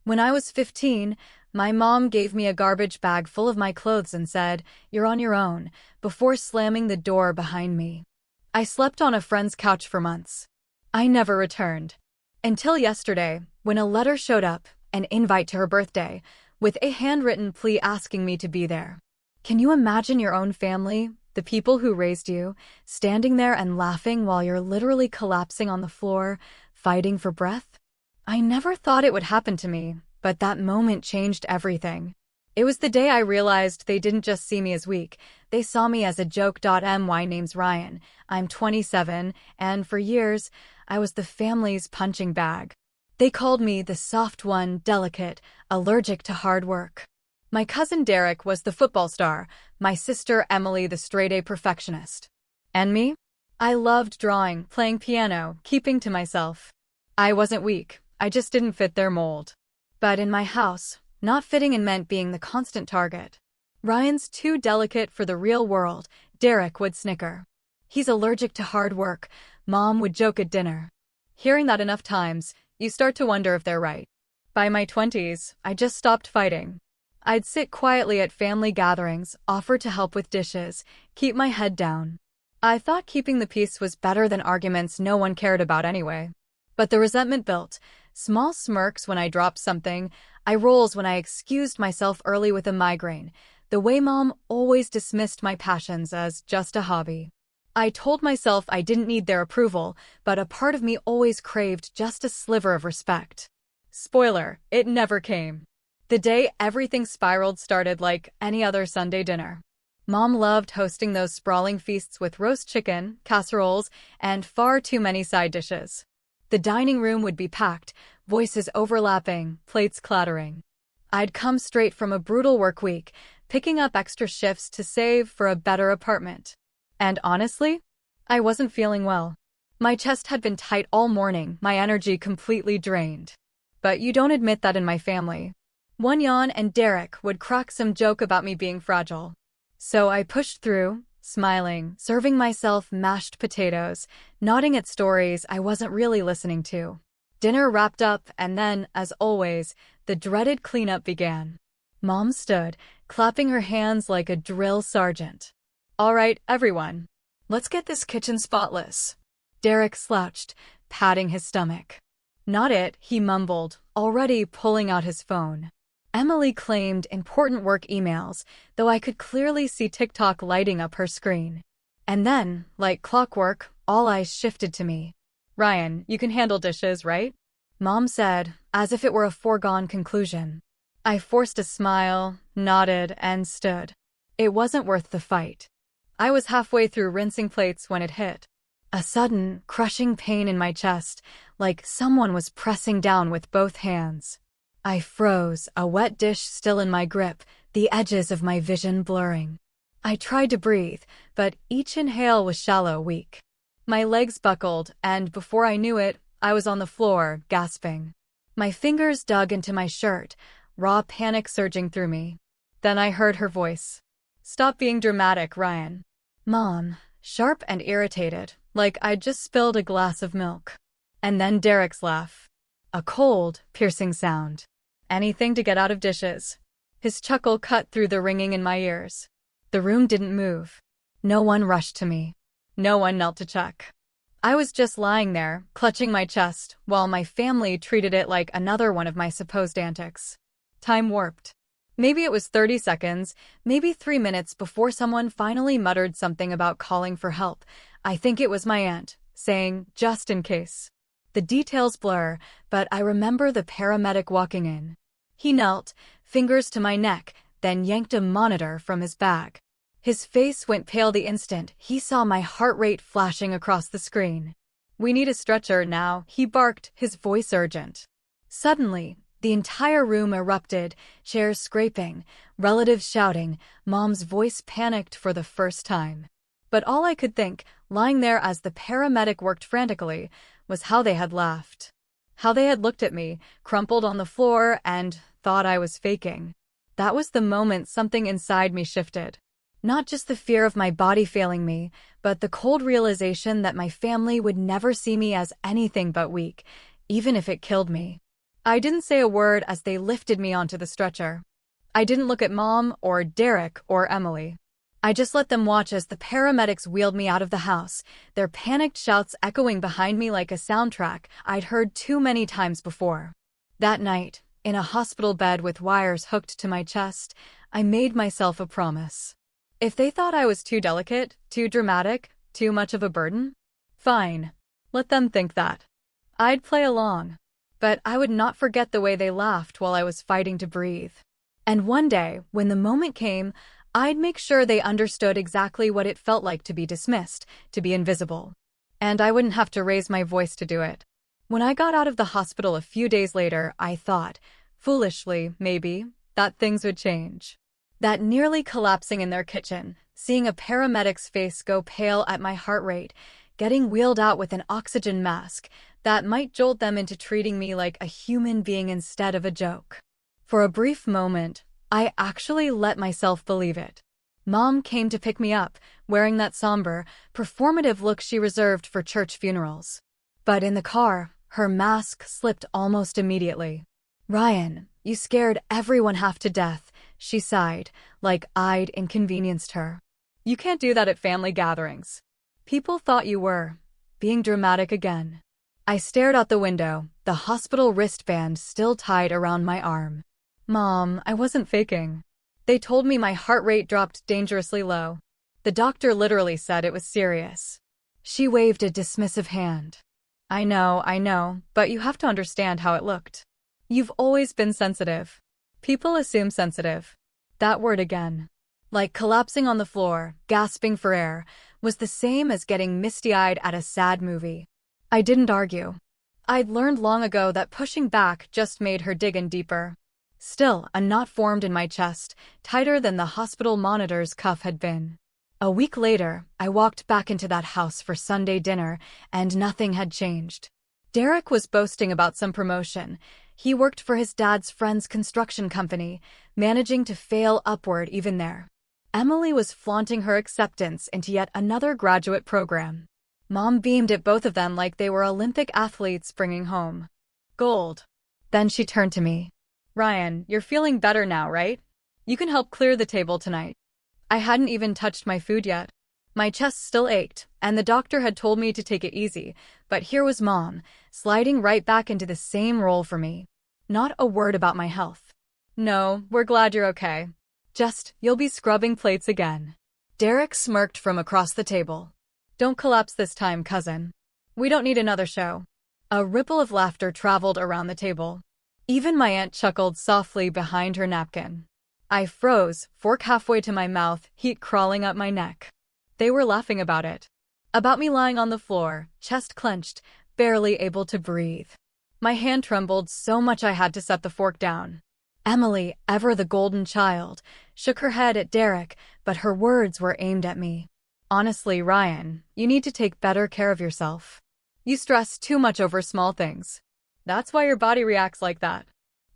When I was 15, my mom gave me a garbage bag full of my clothes and said, "You're on your own," before slamming the door behind me. I slept on a friend's couch for months. I never returned. Until yesterday, when a letter showed up, an invite to her birthday, with a handwritten plea asking me to be there. Can you imagine your own family, the people who raised you, standing there and laughing while you're literally collapsing on the floor, fighting for breath? I never thought it would happen to me, but that moment changed everything. It was the day I realized they didn't just see me as weak, they saw me as a joke. My name's Ryan, I'm 27, and for years, I was the family's punching bag. They called me the soft one, delicate, allergic to hard work. My cousin Derek was the football star, my sister Emily the straight-A perfectionist. And me? I loved drawing, playing piano, keeping to myself. I wasn't weak, I just didn't fit their mold. But in my house, not fitting in meant being the constant target. Ryan's too delicate for the real world, Derek would snicker. He's allergic to hard work, Mom would joke at dinner. Hearing that enough times, you start to wonder if they're right. By my 20s, I just stopped fighting. I'd sit quietly at family gatherings, offer to help with dishes, keep my head down. I thought keeping the peace was better than arguments no one cared about anyway. But the resentment built. Small smirks when I dropped something, eye rolls when I excused myself early with a migraine, the way Mom always dismissed my passions as just a hobby. I told myself I didn't need their approval, but a part of me always craved just a sliver of respect. Spoiler, it never came. The day everything spiraled started like any other Sunday dinner. Mom loved hosting those sprawling feasts with roast chicken, casseroles, and far too many side dishes. The dining room would be packed, voices overlapping, plates clattering. I'd come straight from a brutal work week, picking up extra shifts to save for a better apartment. And honestly, I wasn't feeling well. My chest had been tight all morning, my energy completely drained. But you don't admit that in my family. One yawn and Derek would crack some joke about me being fragile. So I pushed through, smiling, serving myself mashed potatoes, nodding at stories I wasn't really listening to. Dinner wrapped up and then, as always, the dreaded cleanup began. Mom stood, clapping her hands like a drill sergeant. "All right, everyone. Let's get this kitchen spotless." Derek slouched, patting his stomach. "Not it," he mumbled, already pulling out his phone. Emily claimed important work emails, though I could clearly see TikTok lighting up her screen. And then, like clockwork, all eyes shifted to me. "Ryan, you can handle dishes, right?" Mom said, as if it were a foregone conclusion. I forced a smile, nodded, and stood. It wasn't worth the fight. I was halfway through rinsing plates when it hit. A sudden, crushing pain in my chest, like someone was pressing down with both hands. I froze, a wet dish still in my grip, the edges of my vision blurring. I tried to breathe, but each inhale was shallow, weak. My legs buckled, and before I knew it, I was on the floor, gasping. My fingers dug into my shirt, raw panic surging through me. Then I heard her voice. "Stop being dramatic, Ryan." Mom, sharp and irritated, like I'd just spilled a glass of milk. And then Derek's laugh. A cold, piercing sound. Anything to get out of dishes. His chuckle cut through the ringing in my ears. The room didn't move. No one rushed to me. No one knelt to check. I was just lying there, clutching my chest, while my family treated it like another one of my supposed antics. Time warped. Maybe it was 30 seconds, maybe 3 minutes before someone finally muttered something about calling for help. I think it was my aunt, saying, "just in case." The details blur, but I remember the paramedic walking in. He knelt, fingers to my neck, then yanked a monitor from his bag. His face went pale the instant he saw my heart rate flashing across the screen. "We need a stretcher now," he barked, his voice urgent. Suddenly, the entire room erupted, chairs scraping, relatives shouting, Mom's voice panicked for the first time. But all I could think, lying there as the paramedic worked frantically, was how they had laughed. How they had looked at me, crumpled on the floor, and thought I was faking. That was the moment something inside me shifted. Not just the fear of my body failing me, but the cold realization that my family would never see me as anything but weak, even if it killed me. I didn't say a word as they lifted me onto the stretcher. I didn't look at Mom or Derek or Emily. I just let them watch as the paramedics wheeled me out of the house, their panicked shouts echoing behind me like a soundtrack I'd heard too many times before. That night, in a hospital bed with wires hooked to my chest, I made myself a promise. If they thought I was too delicate, too dramatic, too much of a burden, fine. Let them think that. I'd play along. But I would not forget the way they laughed while I was fighting to breathe. And one day, when the moment came, I'd make sure they understood exactly what it felt like to be dismissed, to be invisible. And I wouldn't have to raise my voice to do it. When I got out of the hospital a few days later, I thought, foolishly, maybe, that things would change. That nearly collapsing in their kitchen, seeing a paramedic's face go pale at my heart rate, getting wheeled out with an oxygen mask, that might jolt them into treating me like a human being instead of a joke. For a brief moment, I actually let myself believe it. Mom came to pick me up, wearing that somber, performative look she reserved for church funerals. But in the car, her mask slipped almost immediately. "Ryan, you scared everyone half to death," she sighed, like I'd inconvenienced her. "You can't do that at family gatherings. People thought you were being dramatic again." I stared out the window, the hospital wristband still tied around my arm. "Mom, I wasn't faking. They told me my heart rate dropped dangerously low. The doctor literally said it was serious." She waved a dismissive hand. I know, but you have to understand how it looked. You've always been sensitive. People assume sensitive. That word again. Like collapsing on the floor, gasping for air, was the same as getting misty-eyed at a sad movie. I didn't argue. I'd learned long ago that pushing back just made her dig in deeper. Still, a knot formed in my chest, tighter than the hospital monitor's cuff had been. A week later, I walked back into that house for Sunday dinner, and nothing had changed. Derek was boasting about some promotion. He worked for his dad's friend's construction company, managing to fail upward even there. Emily was flaunting her acceptance into yet another graduate program. Mom beamed at both of them like they were Olympic athletes bringing home gold. Then she turned to me. "Ryan, you're feeling better now, right? You can help clear the table tonight." I hadn't even touched my food yet. My chest still ached, and the doctor had told me to take it easy, but here was Mom, sliding right back into the same role for me. Not a word about my health. "No, we're glad you're okay. Just, you'll be scrubbing plates again." Derek smirked from across the table. "Don't collapse this time, cousin. We don't need another show." A ripple of laughter traveled around the table. Even my aunt chuckled softly behind her napkin. I froze, fork halfway to my mouth, heat crawling up my neck. They were laughing about it. About me lying on the floor, chest clenched, barely able to breathe. My hand trembled so much I had to set the fork down. Emily, ever the golden child, shook her head at Derek, but her words were aimed at me. "Honestly, Ryan, you need to take better care of yourself. You stress too much over small things. That's why your body reacts like that.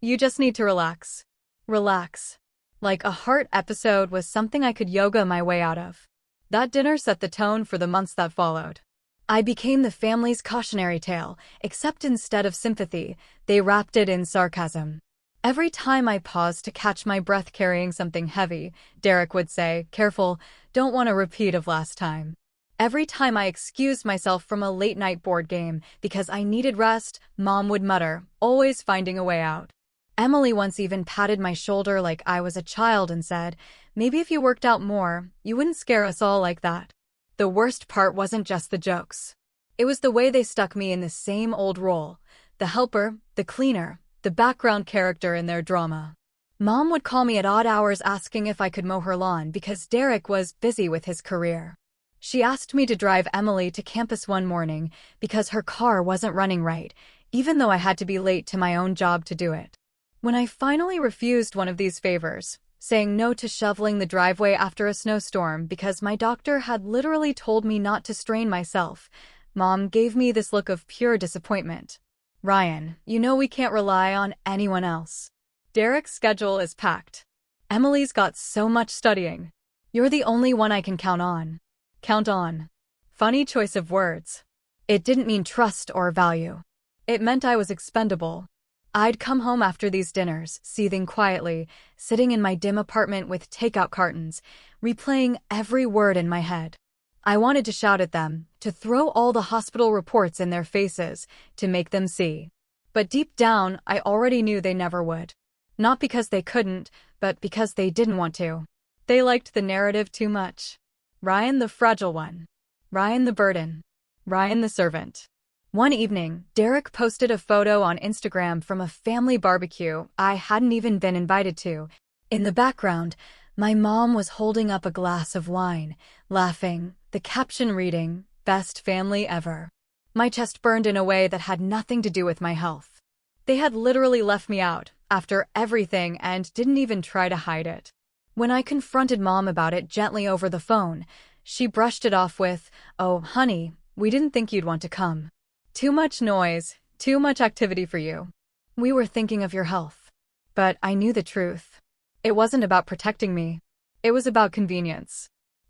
You just need to relax." Relax. Like a heart episode was something I could yoga my way out of. That dinner set the tone for the months that followed. I became the family's cautionary tale, except instead of sympathy, they wrapped it in sarcasm. Every time I paused to catch my breath carrying something heavy, Derek would say, "Careful, don't want a repeat of last time." Every time I excused myself from a late-night board game because I needed rest, Mom would mutter, always finding a way out. Emily once even patted my shoulder like I was a child and said, "Maybe if you worked out more, you wouldn't scare us all like that." The worst part wasn't just the jokes. It was the way they stuck me in the same old role, the helper, the cleaner, the background character in their drama. Mom would call me at odd hours asking if I could mow her lawn because Derek was busy with his career. She asked me to drive Emily to campus one morning because her car wasn't running right, even though I had to be late to my own job to do it. When I finally refused one of these favors, saying no to shoveling the driveway after a snowstorm because my doctor had literally told me not to strain myself, Mom gave me this look of pure disappointment. "Ryan, you know we can't rely on anyone else. Derek's schedule is packed. Emily's got so much studying. You're the only one I can count on." Count on. Funny choice of words. It didn't mean trust or value. It meant I was expendable. I'd come home after these dinners, seething quietly, sitting in my dim apartment with takeout cartons, replaying every word in my head. I wanted to shout at them, to throw all the hospital reports in their faces, to make them see. But deep down, I already knew they never would. Not because they couldn't, but because they didn't want to. They liked the narrative too much. Ryan the fragile one. Ryan the burden. Ryan the servant. One evening, Derek posted a photo on Instagram from a family barbecue I hadn't even been invited to. In the background, my mom was holding up a glass of wine, laughing, the caption reading, "Best family ever." My chest burned in a way that had nothing to do with my health. They had literally left me out, after everything, and didn't even try to hide it. When I confronted Mom about it gently over the phone, she brushed it off with, "Oh, honey, we didn't think you'd want to come. Too much noise, too much activity for you. We were thinking of your health." But I knew the truth. It wasn't about protecting me. It was about convenience.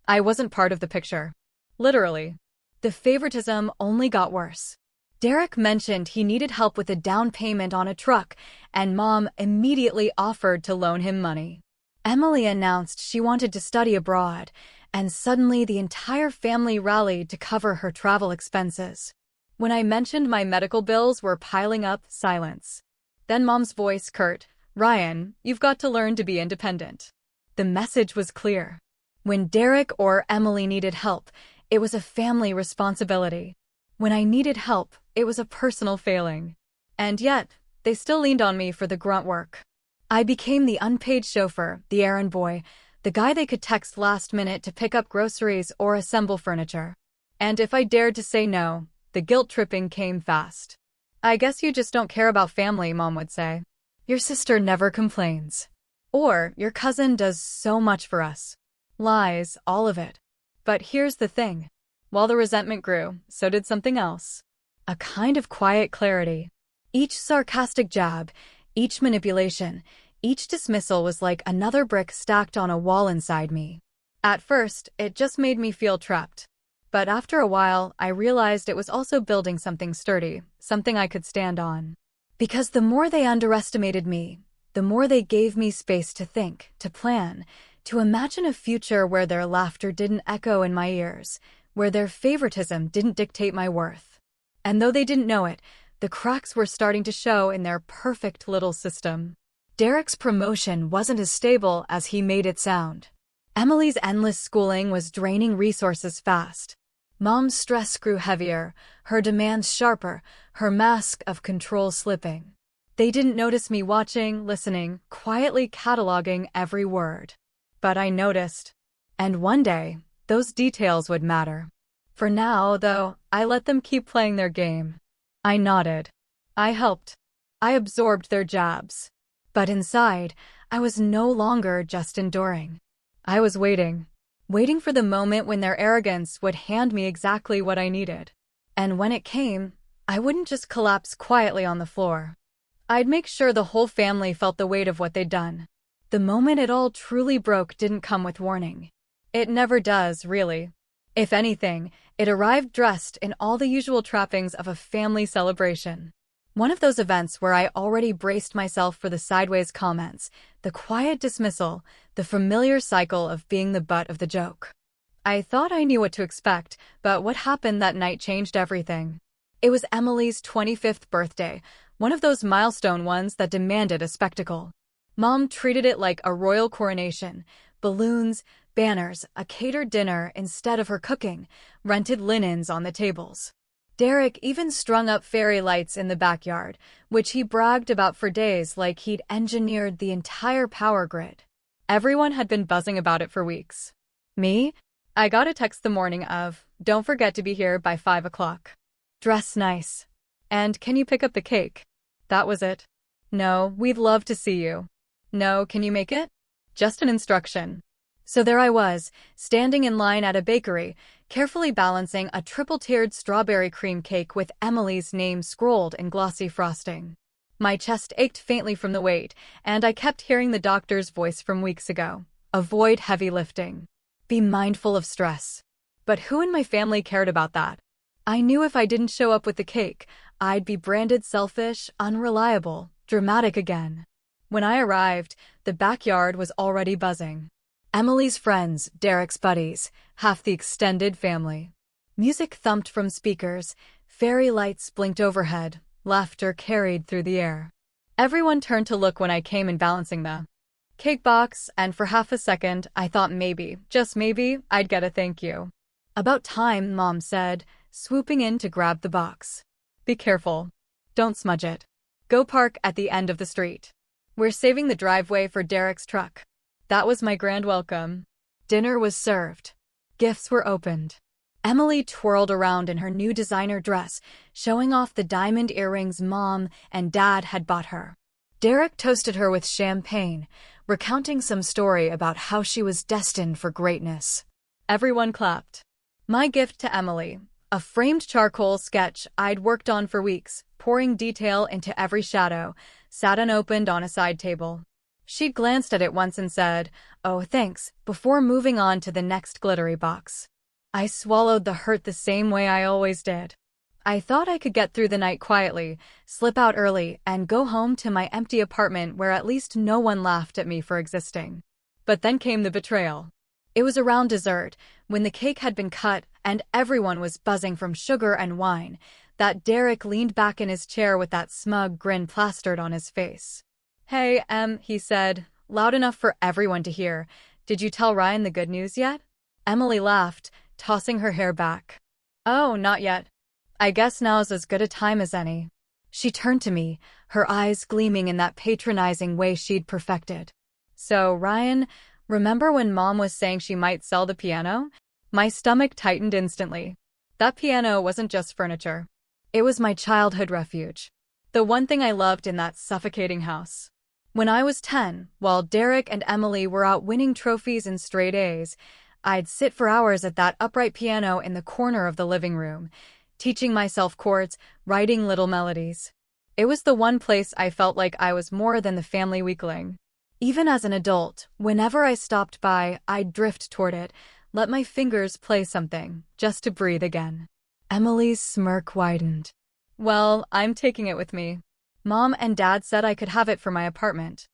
I wasn't part of the picture. Literally. The favoritism only got worse. Derek mentioned he needed help with a down payment on a truck, and Mom immediately offered to loan him money. Emily announced she wanted to study abroad, and suddenly the entire family rallied to cover her travel expenses. When I mentioned my medical bills were piling up, silence. Then Mom's voice curt, "Ryan, you've got to learn to be independent." The message was clear. When Derek or Emily needed help, it was a family responsibility. When I needed help, it was a personal failing. And yet, they still leaned on me for the grunt work. I became the unpaid chauffeur, the errand boy, the guy they could text last minute to pick up groceries or assemble furniture. And if I dared to say no, the guilt-tripping came fast. "I guess you just don't care about family," Mom would say. "Your sister never complains." Or, "Your cousin does so much for us." Lies, all of it. But here's the thing. While the resentment grew, so did something else. A kind of quiet clarity. Each sarcastic jab, each manipulation, each dismissal was like another brick stacked on a wall inside me. At first, it just made me feel trapped. But after a while, I realized it was also building something sturdy, something I could stand on. Because the more they underestimated me, the more they gave me space to think, to plan, to imagine a future where their laughter didn't echo in my ears, where their favoritism didn't dictate my worth. And though they didn't know it, the cracks were starting to show in their perfect little system. Derek's promotion wasn't as stable as he made it sound. Emily's endless schooling was draining resources fast. Mom's stress grew heavier, her demands sharper, her mask of control slipping. They didn't notice me watching, listening, quietly cataloging every word. But I noticed. And one day, those details would matter. For now, though, I let them keep playing their game. I nodded. I helped. I absorbed their jabs. But inside, I was no longer just enduring. I was waiting. Waiting for the moment when their arrogance would hand me exactly what I needed. And when it came, I wouldn't just collapse quietly on the floor. I'd make sure the whole family felt the weight of what they'd done. The moment it all truly broke didn't come with warning. It never does, really. If anything, it arrived dressed in all the usual trappings of a family celebration. One of those events where I already braced myself for the sideways comments, the quiet dismissal, the familiar cycle of being the butt of the joke. I thought I knew what to expect, but what happened that night changed everything. It was Emily's 25th birthday, one of those milestone ones that demanded a spectacle. Mom treated it like a royal coronation, balloons, banners, a catered dinner instead of her cooking, rented linens on the tables. Derek even strung up fairy lights in the backyard, which he bragged about for days like he'd engineered the entire power grid. Everyone had been buzzing about it for weeks. Me? I got a text the morning of, "Don't forget to be here by 5 o'clock. Dress nice. And can you pick up the cake?" That was it. "No, we'd love to see you." "No, can you make it?" Just an instruction. So there I was, standing in line at a bakery, carefully balancing a triple-tiered strawberry cream cake with Emily's name scrolled in glossy frosting. My chest ached faintly from the weight, and I kept hearing the doctor's voice from weeks ago. Avoid heavy lifting. Be mindful of stress. But who in my family cared about that? I knew if I didn't show up with the cake, I'd be branded selfish, unreliable, Dramatic again. When I arrived, the backyard was already buzzing. Emily's friends, Derek's buddies, half the extended family. Music thumped from speakers, fairy lights blinked overhead, laughter carried through the air. Everyone turned to look when I came in balancing the cake box, and for half a second, I thought maybe, just maybe, I'd get a thank you. About time, Mom said, swooping in to grab the box. Be careful. Don't smudge it. Go park at the end of the street. We're saving the driveway for Derek's truck. That was my grand welcome. Dinner was served. Gifts were opened. Emily twirled around in her new designer dress, showing off the diamond earrings Mom and Dad had bought her. Derek toasted her with champagne, recounting some story about how she was destined for greatness. Everyone clapped. My gift to Emily, a framed charcoal sketch I'd worked on for weeks, pouring detail into every shadow, sat unopened on a side table. She'd glanced at it once and said, "Oh, thanks," before moving on to the next glittery box. I swallowed the hurt the same way I always did. I thought I could get through the night quietly, slip out early, and go home to my empty apartment where at least no one laughed at me for existing. But then came the betrayal. It was around dessert, when the cake had been cut and everyone was buzzing from sugar and wine, that Derek leaned back in his chair with that smug grin plastered on his face. "Hey, he said, loud enough for everyone to hear. Did you tell Ryan the good news yet?" Emily laughed, tossing her hair back. "Oh, not yet. I guess now's as good a time as any." She turned to me, her eyes gleaming in that patronizing way she'd perfected. "So, Ryan, remember when Mom was saying she might sell the piano?" My stomach tightened instantly. That piano wasn't just furniture. It was my childhood refuge. The one thing I loved in that suffocating house. When I was 10, while Derek and Emily were out winning trophies and straight A's, I'd sit for hours at that upright piano in the corner of the living room, teaching myself chords, writing little melodies. It was the one place I felt like I was more than the family weakling. Even as an adult, whenever I stopped by, I'd drift toward it, let my fingers play something, just to breathe again. Emily's smirk widened. "Well, I'm taking it with me. Mom and Dad said I could have it for my apartment.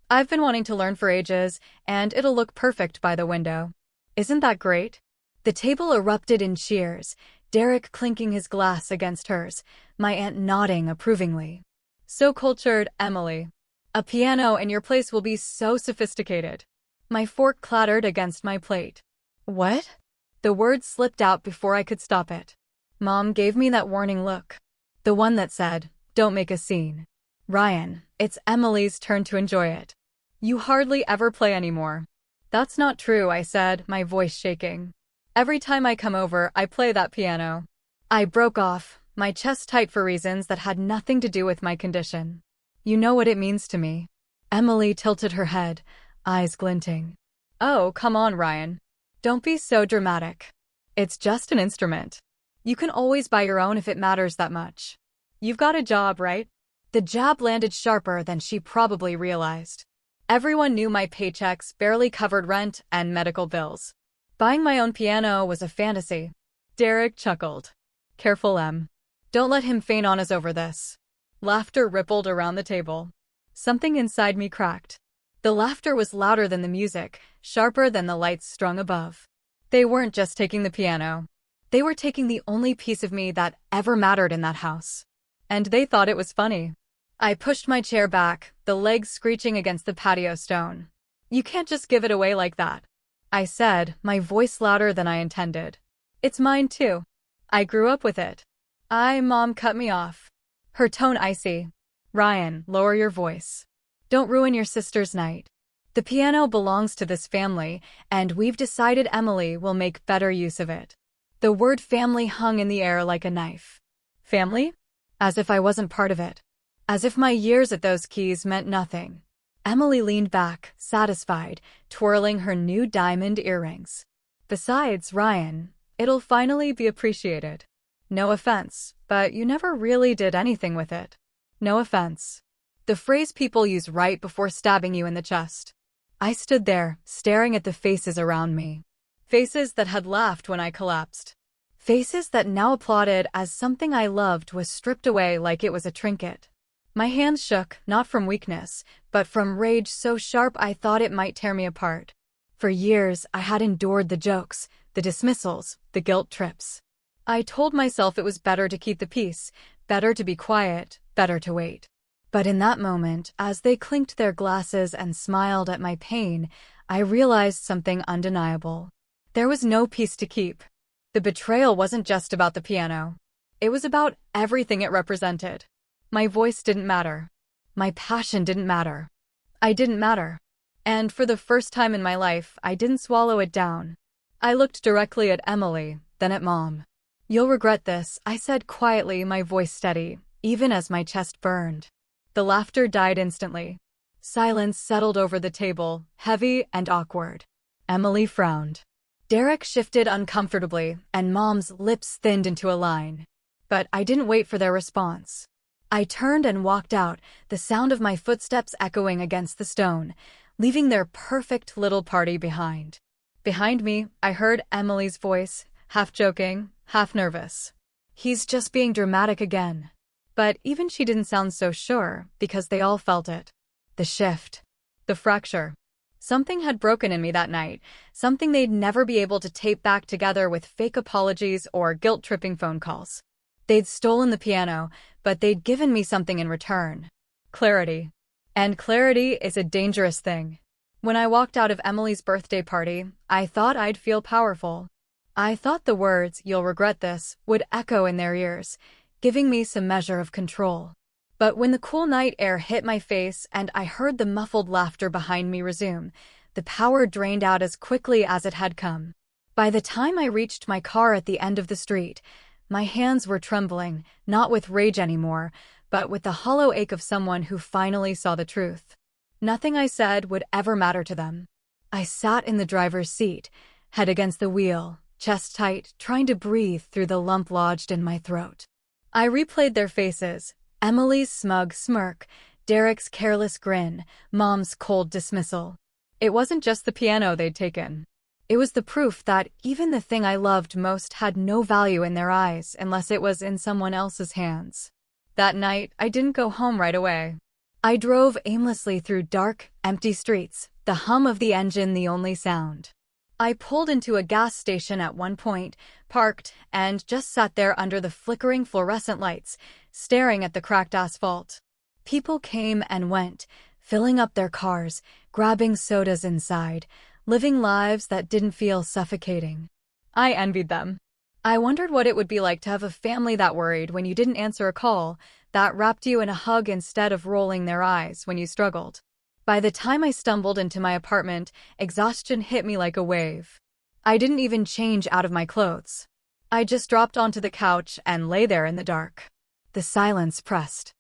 I've been wanting to learn for ages, and it'll look perfect by the window. Isn't that great?" The table erupted in cheers, Derek clinking his glass against hers, my aunt nodding approvingly. "So cultured, Emily. A piano in your place will be so sophisticated." My fork clattered against my plate. "What?" The word slipped out before I could stop it. Mom gave me that warning look. The one that said, "Don't make a scene. Ryan, it's Emily's turn to enjoy it. You hardly ever play anymore." "That's not true," I said, my voice shaking. "Every time I come over, I play that piano." I broke off, my chest tight for reasons that had nothing to do with my condition. "You know what it means to me." Emily tilted her head, eyes glinting. "Oh, come on, Ryan. Don't be so dramatic. It's just an instrument. You can always buy your own if it matters that much. You've got a job, right?" The jab landed sharper than she probably realized. Everyone knew my paychecks barely covered rent and medical bills. Buying my own piano was a fantasy. Derek chuckled. "Careful, Em. Don't let him faint on us over this." Laughter rippled around the table. Something inside me cracked. The laughter was louder than the music, sharper than the lights strung above. They weren't just taking the piano. They were taking the only piece of me that ever mattered in that house. And they thought it was funny. I pushed my chair back, the legs screeching against the patio stone. "You can't just give it away like that," I said, my voice louder than I intended. "It's mine too. I grew up with it." Mom cut me off. Her tone icy. "Ryan, lower your voice. Don't ruin your sister's night. The piano belongs to this family, and we've decided Emily will make better use of it." The word family hung in the air like a knife. Family? As if I wasn't part of it. As if my years at those keys meant nothing. Emily leaned back, satisfied, twirling her new diamond earrings. "Besides, Ryan, it'll finally be appreciated. No offense, but you never really did anything with it. No offense." The phrase people use right before stabbing you in the chest. I stood there, staring at the faces around me. Faces that had laughed when I collapsed. Faces that now applauded as something I loved was stripped away like it was a trinket. My hands shook, not from weakness, but from rage so sharp I thought it might tear me apart. For years, I had endured the jokes, the dismissals, the guilt trips. I told myself it was better to keep the peace, better to be quiet, better to wait. But in that moment, as they clinked their glasses and smiled at my pain, I realized something undeniable. There was no peace to keep. The betrayal wasn't just about the piano. It was about everything it represented. My voice didn't matter. My passion didn't matter. I didn't matter. And for the first time in my life, I didn't swallow it down. I looked directly at Emily, then at Mom. "You'll regret this," I said quietly, my voice steady, even as my chest burned. The laughter died instantly. Silence settled over the table, heavy and awkward. Emily frowned. Derek shifted uncomfortably, and Mom's lips thinned into a line. But I didn't wait for their response. I turned and walked out, the sound of my footsteps echoing against the stone, leaving their perfect little party behind. Behind me, I heard Emily's voice, half joking, half nervous. "He's just being dramatic again." But even she didn't sound so sure, because they all felt it. The shift. The fracture. Something had broken in me that night, something they'd never be able to tape back together with fake apologies or guilt-tripping phone calls. They'd stolen the piano, but they'd given me something in return. Clarity. And clarity is a dangerous thing. When I walked out of Emily's birthday party, I thought I'd feel powerful. I thought the words, "You'll regret this," would echo in their ears, giving me some measure of control. But when the cool night air hit my face and I heard the muffled laughter behind me resume, the power drained out as quickly as it had come. By the time I reached my car at the end of the street, my hands were trembling, not with rage anymore, but with the hollow ache of someone who finally saw the truth. Nothing I said would ever matter to them. I sat in the driver's seat, head against the wheel, chest tight, trying to breathe through the lump lodged in my throat. I replayed their faces, Emily's smug smirk, Derek's careless grin, Mom's cold dismissal. It wasn't just the piano they'd taken. It was the proof that even the thing I loved most had no value in their eyes unless it was in someone else's hands. That night, I didn't go home right away. I drove aimlessly through dark, empty streets, the hum of the engine the only sound. I pulled into a gas station at one point, parked, and just sat there under the flickering fluorescent lights, staring at the cracked asphalt. People came and went, filling up their cars, grabbing sodas inside, living lives that didn't feel suffocating. I envied them. I wondered what it would be like to have a family that worried when you didn't answer a call, that wrapped you in a hug instead of rolling their eyes when you struggled. By the time I stumbled into my apartment, exhaustion hit me like a wave. I didn't even change out of my clothes. I just dropped onto the couch and lay there in the dark. The silence pressed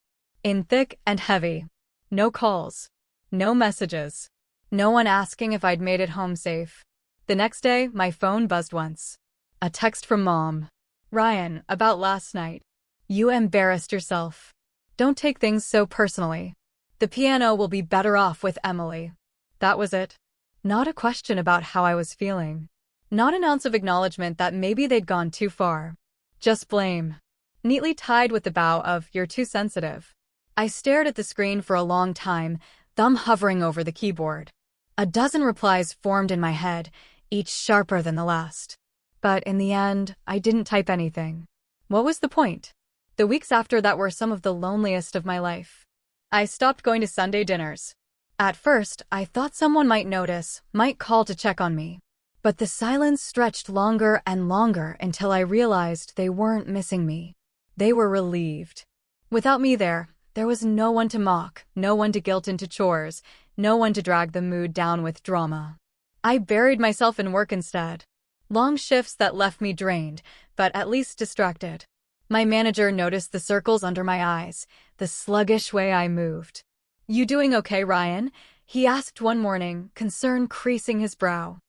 in thick and heavy. No calls. No messages. No one asking if I'd made it home safe. The next day, my phone buzzed once. A text from Mom. "Ryan, about last night. You embarrassed yourself. Don't take things so personally. The piano will be better off with Emily." That was it. Not a question about how I was feeling. Not an ounce of acknowledgement that maybe they'd gone too far. Just blame. Neatly tied with the bow of "You're too sensitive." I stared at the screen for a long time, thumb hovering over the keyboard. A dozen replies formed in my head, each sharper than the last. But in the end, I didn't type anything. What was the point? The weeks after that were some of the loneliest of my life. I stopped going to Sunday dinners. At first, I thought someone might notice, might call to check on me. But the silence stretched longer and longer until I realized they weren't missing me. They were relieved. Without me there was no one to mock, no one to guilt into chores, no one to drag the mood down with drama. I buried myself in work instead. Long shifts that left me drained, but at least distracted. My manager noticed the circles under my eyes, the sluggish way I moved. "You doing okay, Ryan?" he asked one morning, concern creasing his brow.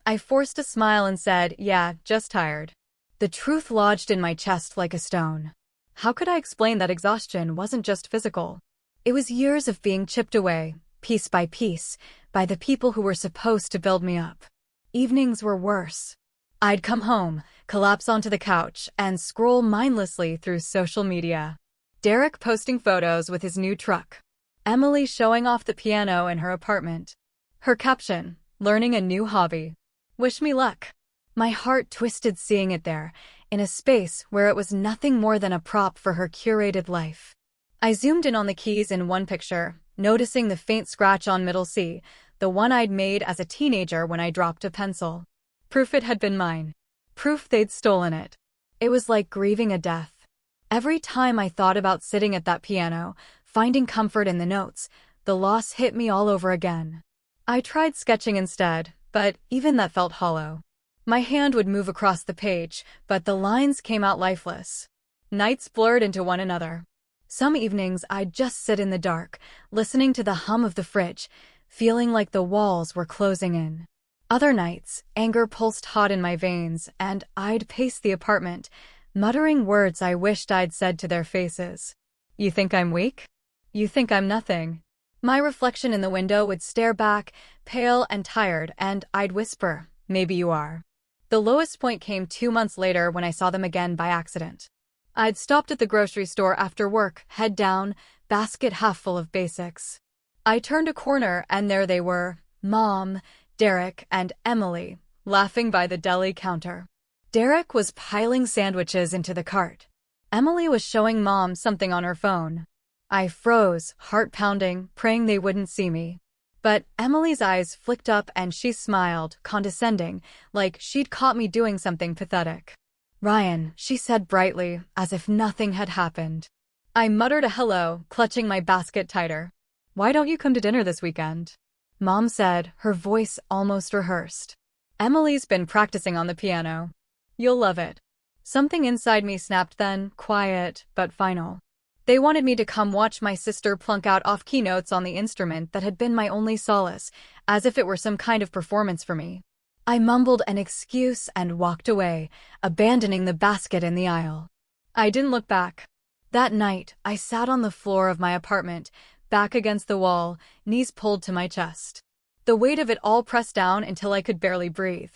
I forced a smile and said, "Yeah, just tired." The truth lodged in my chest like a stone. How could I explain that exhaustion wasn't just physical? It was years of being chipped away, piece by piece, by the people who were supposed to build me up. Evenings were worse. I'd come home, collapse onto the couch, and scroll mindlessly through social media. Derek posting photos with his new truck. Emily showing off the piano in her apartment. Her caption, learning a new hobby. Wish me luck. My heart twisted seeing it there, in a space where it was nothing more than a prop for her curated life. I zoomed in on the keys in one picture, noticing the faint scratch on middle C, the one I'd made as a teenager when I dropped a pencil. Proof it had been mine. Proof they'd stolen it. It was like grieving a death. Every time I thought about sitting at that piano, finding comfort in the notes, the loss hit me all over again. I tried sketching instead, but even that felt hollow. My hand would move across the page, but the lines came out lifeless. Nights blurred into one another. Some evenings I'd just sit in the dark, listening to the hum of the fridge, feeling like the walls were closing in. Other nights, anger pulsed hot in my veins, and I'd pace the apartment, muttering words I wished I'd said to their faces. You think I'm weak? You think I'm nothing? My reflection in the window would stare back, pale and tired, and I'd whisper, maybe you are. The lowest point came 2 months later when I saw them again by accident. I'd stopped at the grocery store after work, head down, basket half full of basics. I turned a corner and there they were, Mom, Derek, and Emily, laughing by the deli counter. Derek was piling sandwiches into the cart. Emily was showing Mom something on her phone. I froze, heart pounding, praying they wouldn't see me. But Emily's eyes flicked up and she smiled, condescending, like she'd caught me doing something pathetic. Ryan, she said brightly, as if nothing had happened. I muttered a hello, clutching my basket tighter. Why don't you come to dinner this weekend? Mom said, her voice almost rehearsed. Emily's been practicing on the piano. You'll love it. Something inside me snapped then, quiet, but final. They wanted me to come watch my sister plunk out off-key notes on the instrument that had been my only solace, as if it were some kind of performance for me. I mumbled an excuse and walked away, abandoning the basket in the aisle. I didn't look back. That night, I sat on the floor of my apartment, back against the wall, knees pulled to my chest. The weight of it all pressed down until I could barely breathe.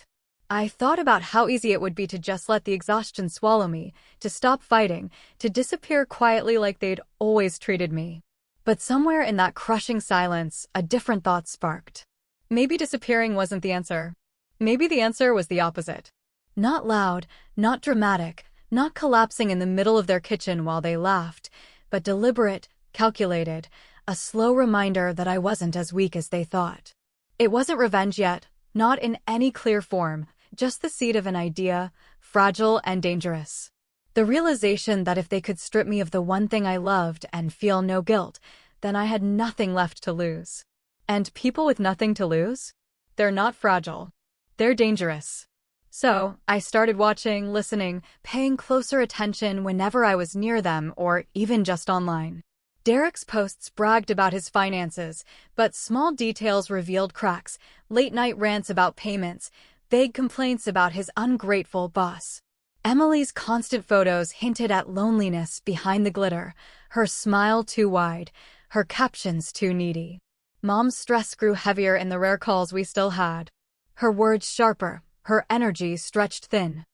I thought about how easy it would be to just let the exhaustion swallow me, to stop fighting, to disappear quietly like they'd always treated me. But somewhere in that crushing silence, a different thought sparked. Maybe disappearing wasn't the answer. Maybe the answer was the opposite. Not loud, not dramatic, not collapsing in the middle of their kitchen while they laughed, but deliberate, calculated, a slow reminder that I wasn't as weak as they thought. It wasn't revenge yet, not in any clear form, just the seed of an idea, fragile and dangerous. The realization that if they could strip me of the one thing I loved and feel no guilt, then I had nothing left to lose. And people with nothing to lose? They're not fragile. They're dangerous. So, I started watching, listening, paying closer attention whenever I was near them or even just online. Derek's posts bragged about his finances, but small details revealed cracks, late-night rants about payments, vague complaints about his ungrateful boss. Emily's constant photos hinted at loneliness behind the glitter, her smile too wide, her captions too needy. Mom's stress grew heavier in the rare calls we still had. Her words sharper, her energy stretched thin.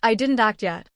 I didn't act yet.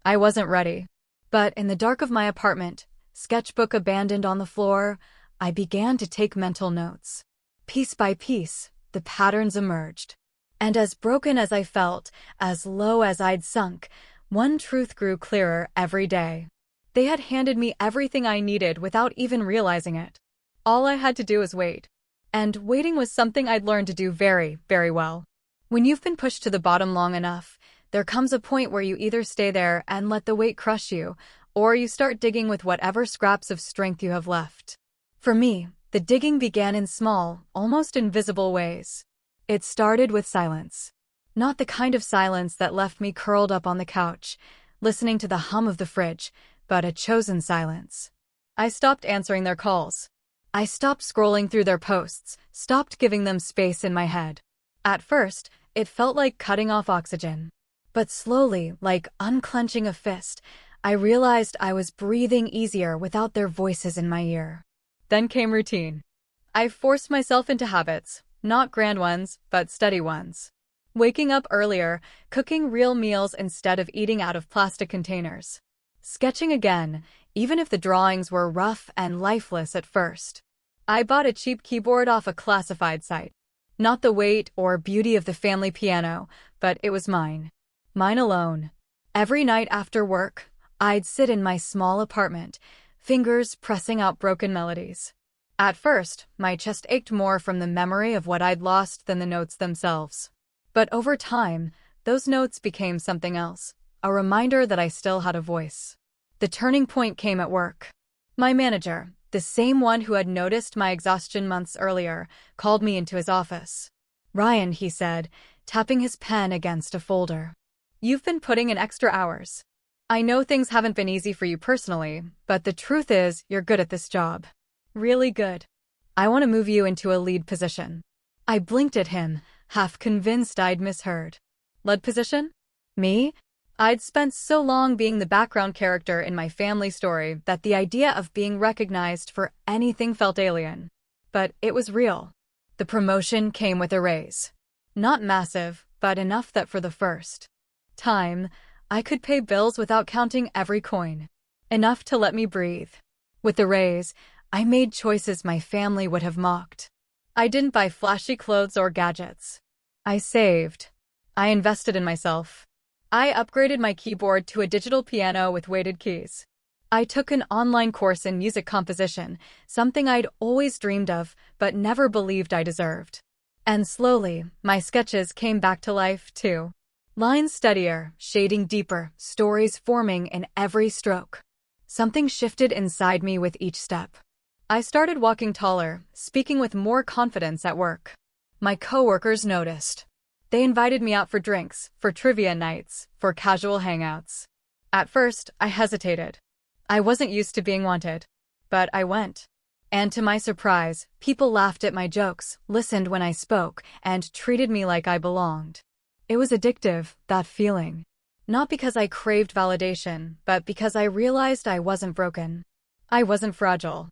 I wasn't ready. But in the dark of my apartment, sketchbook abandoned on the floor, I began to take mental notes. Piece by piece, the patterns emerged. And as broken as I felt, as low as I'd sunk, one truth grew clearer every day. They had handed me everything I needed without even realizing it. All I had to do was wait. And waiting was something I'd learned to do very, very well. When you've been pushed to the bottom long enough, there comes a point where you either stay there and let the weight crush you, or you start digging with whatever scraps of strength you have left. For me, the digging began in small, almost invisible ways. It started with silence. Not the kind of silence that left me curled up on the couch, listening to the hum of the fridge, but a chosen silence. I stopped answering their calls. I stopped scrolling through their posts, stopped giving them space in my head. At first, it felt like cutting off oxygen. But slowly, like unclenching a fist, I realized I was breathing easier without their voices in my ear. Then came routine. I forced myself into habits. Not grand ones, but steady ones. Waking up earlier, cooking real meals instead of eating out of plastic containers. Sketching again, even if the drawings were rough and lifeless at first. I bought a cheap keyboard off a classified site. Not the weight or beauty of the family piano, but it was mine. Mine alone. Every night after work, I'd sit in my small apartment, fingers pressing out broken melodies. At first, my chest ached more from the memory of what I'd lost than the notes themselves. But over time, those notes became something else, a reminder that I still had a voice. The turning point came at work. My manager, the same one who had noticed my exhaustion months earlier, called me into his office. "Ryan," he said, tapping his pen against a folder. "You've been putting in extra hours. I know things haven't been easy for you personally, but the truth is you're good at this job. Really good. I want to move you into a lead position." I blinked at him, half convinced I'd misheard. Lead position? Me? I'd spent so long being the background character in my family story that the idea of being recognized for anything felt alien. But it was real. The promotion came with a raise. Not massive, but enough that for the first time, I could pay bills without counting every coin. Enough to let me breathe. With the raise, I made choices my family would have mocked. I didn't buy flashy clothes or gadgets. I saved. I invested in myself. I upgraded my keyboard to a digital piano with weighted keys. I took an online course in music composition, something I'd always dreamed of but never believed I deserved. And slowly, my sketches came back to life, too. Lines steadier, shading deeper, stories forming in every stroke. Something shifted inside me with each step. I started walking taller, speaking with more confidence at work. My coworkers noticed. They invited me out for drinks, for trivia nights, for casual hangouts. At first, I hesitated. I wasn't used to being wanted. But I went. And to my surprise, people laughed at my jokes, listened when I spoke, and treated me like I belonged. It was addictive, that feeling. Not because I craved validation, but because I realized I wasn't broken. I wasn't fragile.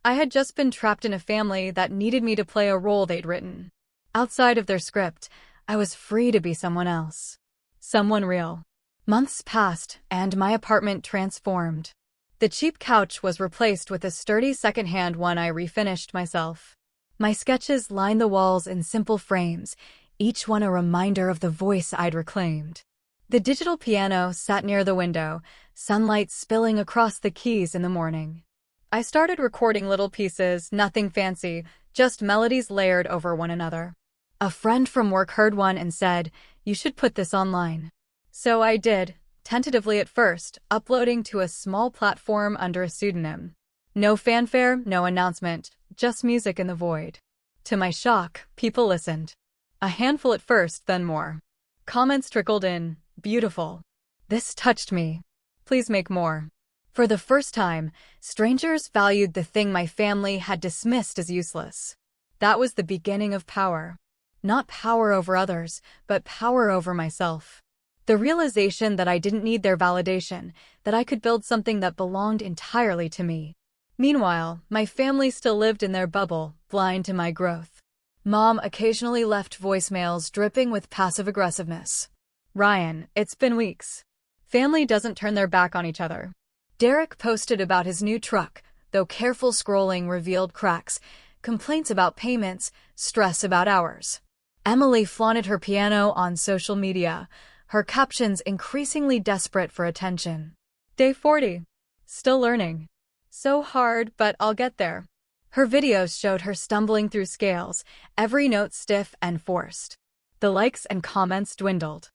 I had just been trapped in a family that needed me to play a role they'd written. Outside of their script, I was free to be someone else. Someone real. Months passed, and my apartment transformed. The cheap couch was replaced with a sturdy second-hand one I refinished myself. My sketches lined the walls in simple frames, each one a reminder of the voice I'd reclaimed. The digital piano sat near the window, sunlight spilling across the keys in the morning. I started recording little pieces, nothing fancy, just melodies layered over one another. A friend from work heard one and said, "You should put this online." So I did, tentatively at first, uploading to a small platform under a pseudonym. No fanfare, no announcement, just music in the void. To my shock, people listened. A handful at first, then more. Comments trickled in. "Beautiful. This touched me. Please make more." For the first time, strangers valued the thing my family had dismissed as useless. That was the beginning of power. Not power over others, but power over myself. The realization that I didn't need their validation, that I could build something that belonged entirely to me. Meanwhile, my family still lived in their bubble, blind to my growth. Mom occasionally left voicemails dripping with passive aggressiveness. "Ryan, it's been weeks. Family doesn't turn their back on each other." Derek posted about his new truck, though careful scrolling revealed cracks, complaints about payments, stress about hours. Emily flaunted her piano on social media, her captions increasingly desperate for attention. "Day 40. Still learning. So hard, but I'll get there." Her videos showed her stumbling through scales, every note stiff and forced. The likes and comments dwindled.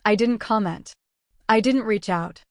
I didn't comment. I didn't reach out.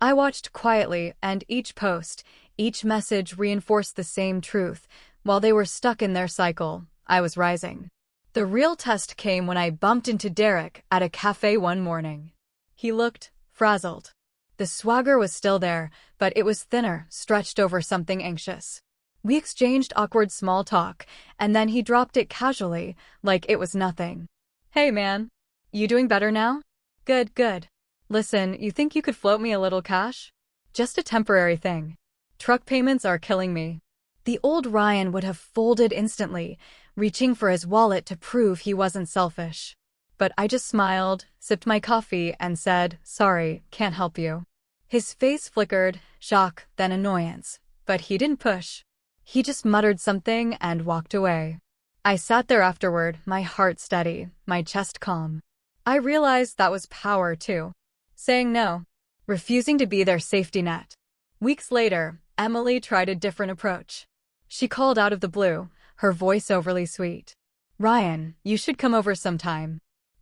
I watched quietly, and each post, each message reinforced the same truth. While they were stuck in their cycle, I was rising. The real test came when I bumped into Derek at a cafe one morning. He looked frazzled. The swagger was still there, but it was thinner, stretched over something anxious. We exchanged awkward small talk, and then he dropped it casually, like it was nothing. "Hey man, you doing better now?" "Good, good. Listen, you think you could float me a little cash? Just a temporary thing. Truck payments are killing me." The old Ryan would have folded instantly, reaching for his wallet to prove he wasn't selfish. But I just smiled, sipped my coffee, and said, "Sorry, can't help you." His face flickered, shock, then annoyance. But he didn't push. He just muttered something and walked away. I sat there afterward, my heart steady, my chest calm. I realized that was power too. Saying no. Refusing to be their safety net. Weeks later, Emily tried a different approach. She called out of the blue, her voice overly sweet. "Ryan, you should come over sometime.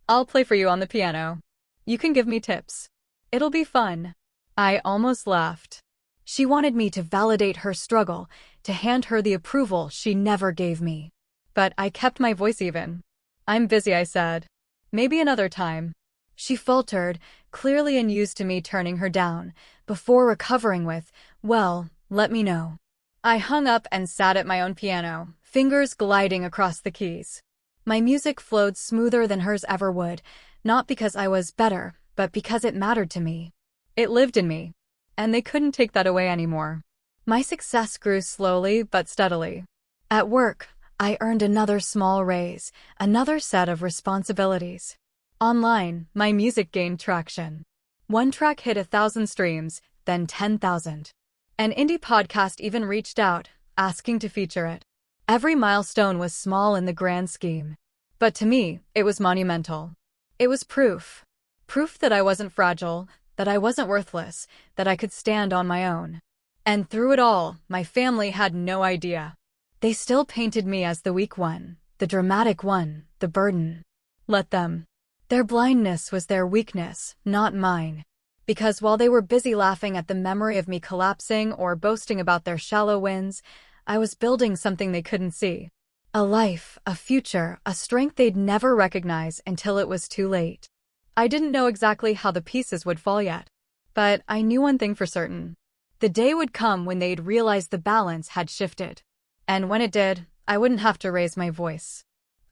I'll play for you on the piano. You can give me tips. It'll be fun." I almost laughed. She wanted me to validate her struggle, to hand her the approval she never gave me. But I kept my voice even. "I'm busy," I said. "Maybe another time." She faltered, clearly unused to me turning her down, before recovering with, "Well, let me know." I hung up and sat at my own piano, fingers gliding across the keys. My music flowed smoother than hers ever would, not because I was better, but because it mattered to me. It lived in me, and they couldn't take that away anymore. My success grew slowly but steadily. At work, I earned another small raise, another set of responsibilities. Online, my music gained traction. One track hit 1,000 streams, then 10,000. An indie podcast even reached out, asking to feature it. Every milestone was small in the grand scheme. But to me, it was monumental. It was proof. Proof that I wasn't fragile, that I wasn't worthless, that I could stand on my own. And through it all, my family had no idea. They still painted me as the weak one, the dramatic one, the burden. Let them. Their blindness was their weakness, not mine. Because while they were busy laughing at the memory of me collapsing or boasting about their shallow wins, I was building something they couldn't see. A life, a future, a strength they'd never recognize until it was too late. I didn't know exactly how the pieces would fall yet. But I knew one thing for certain. The day would come when they'd realize the balance had shifted. And when it did, I wouldn't have to raise my voice.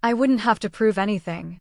I wouldn't have to prove anything.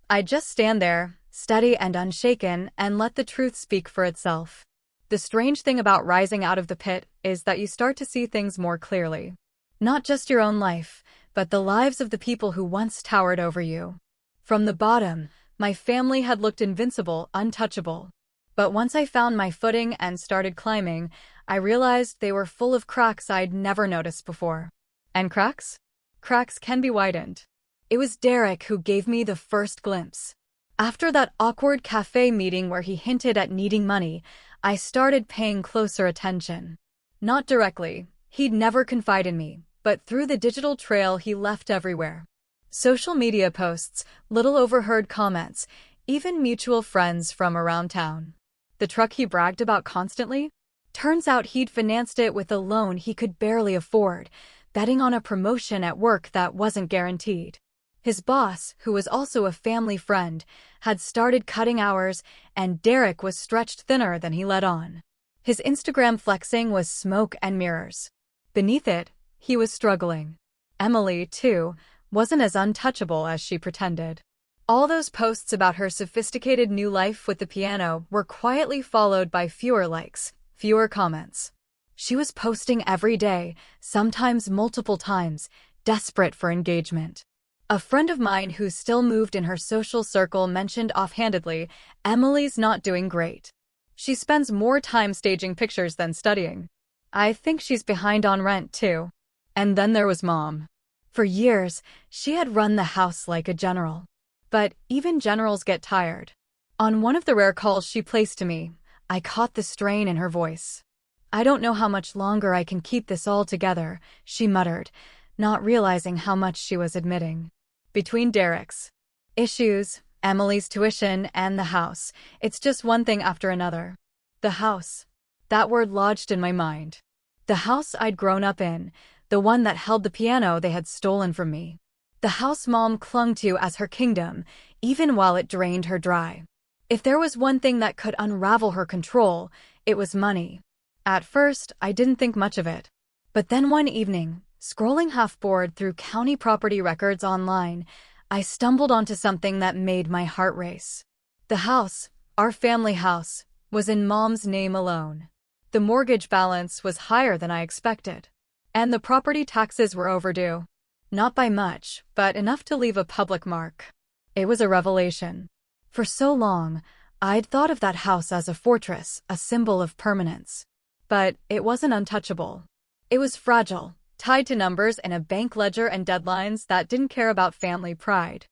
I'd just stand there, steady and unshaken, and let the truth speak for itself. The strange thing about rising out of the pit is that you start to see things more clearly. Not just your own life, but the lives of the people who once towered over you. From the bottom, my family had looked invincible, untouchable. But once I found my footing and started climbing, I realized they were full of cracks I'd never noticed before. And cracks? Cracks can be widened. It was Derek who gave me the first glimpse. After that awkward cafe meeting where he hinted at needing money, I started paying closer attention. Not directly, he'd never confide in me, but through the digital trail he left everywhere. Social media posts, little overheard comments, even mutual friends from around town. The truck he bragged about constantly? Turns out he'd financed it with a loan he could barely afford, betting on a promotion at work that wasn't guaranteed. His boss, who was also a family friend, had started cutting hours, and Derek was stretched thinner than he let on. His Instagram flexing was smoke and mirrors. Beneath it, he was struggling. Emily, too, wasn't as untouchable as she pretended. All those posts about her sophisticated new life with the piano were quietly followed by fewer likes, fewer comments. She was posting every day, sometimes multiple times, desperate for engagement. A friend of mine who still moved in her social circle mentioned offhandedly, "Emily's not doing great. She spends more time staging pictures than studying. I think she's behind on rent, too." And then there was Mom. For years, she had run the house like a general. But even generals get tired. On one of the rare calls she placed to me, I caught the strain in her voice. "I don't know how much longer I can keep this all together," she muttered, not realizing how much she was admitting. Between Derek's issues, Emily's tuition, and the house, it's just one thing after another. The house. That word lodged in my mind. The house I'd grown up in, the one that held the piano they had stolen from me. The house Mom clung to as her kingdom, even while it drained her dry. If there was one thing that could unravel her control, it was money. At first, I didn't think much of it. But then one evening, scrolling half-bored through county property records online, I stumbled onto something that made my heart race. The house, our family house, was in Mom's name alone. The mortgage balance was higher than I expected. And the property taxes were overdue. Not by much, but enough to leave a public mark. It was a revelation. For so long, I'd thought of that house as a fortress, a symbol of permanence. But it wasn't untouchable. It was fragile, tied to numbers in a bank ledger and deadlines that didn't care about family pride.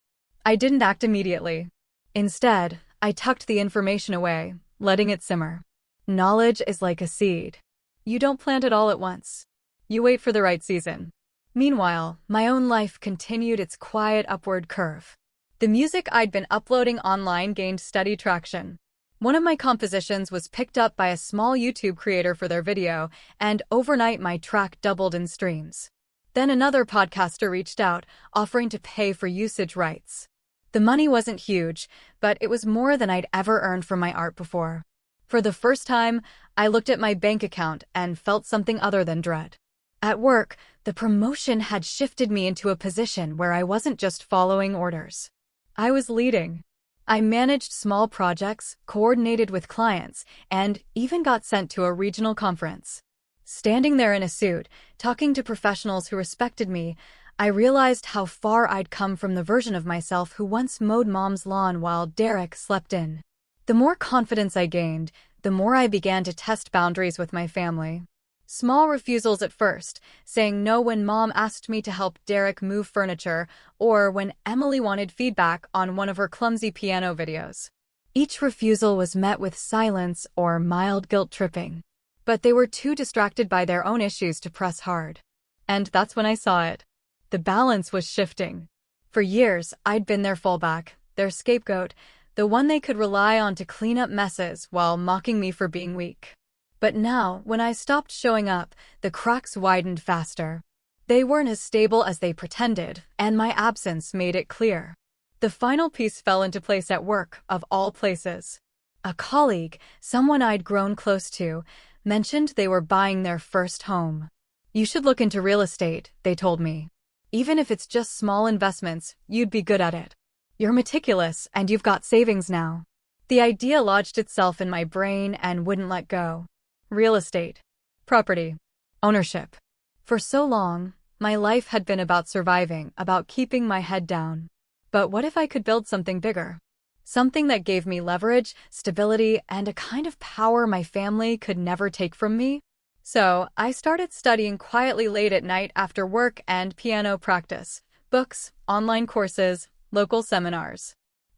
I didn't act immediately. Instead, I tucked the information away, letting it simmer. Knowledge is like a seed. You don't plant it all at once. You wait for the right season. Meanwhile, my own life continued its quiet upward curve. The music I'd been uploading online gained steady traction. One of my compositions was picked up by a small YouTube creator for their video, and overnight my track doubled in streams. Then another podcaster reached out, offering to pay for usage rights. The money wasn't huge, but it was more than I'd ever earned from my art before. For the first time, I looked at my bank account and felt something other than dread. At work, the promotion had shifted me into a position where I wasn't just following orders. I was leading. I managed small projects, coordinated with clients, and even got sent to a regional conference. Standing there in a suit, talking to professionals who respected me, I realized how far I'd come from the version of myself who once mowed Mom's lawn while Derek slept in. The more confidence I gained, the more I began to test boundaries with my family. Small refusals at first, saying no when Mom asked me to help Derek move furniture, or when Emily wanted feedback on one of her clumsy piano videos. Each refusal was met with silence or mild guilt-tripping. But they were too distracted by their own issues to press hard. And that's when I saw it. The balance was shifting. For years, I'd been their fallback, their scapegoat, the one they could rely on to clean up messes while mocking me for being weak. But now, when I stopped showing up, the cracks widened faster. They weren't as stable as they pretended, and my absence made it clear. The final piece fell into place at work, of all places. A colleague, someone I'd grown close to, mentioned they were buying their first home. "You should look into real estate," they told me. "Even if it's just small investments, you'd be good at it. You're meticulous, and you've got savings now." The idea lodged itself in my brain and wouldn't let go. Real estate. Property. Ownership. For so long, my life had been about surviving, about keeping my head down. But what if I could build something bigger? Something that gave me leverage, stability, and a kind of power my family could never take from me? So, I started studying quietly late at night after work and piano practice, books, online courses, local seminars.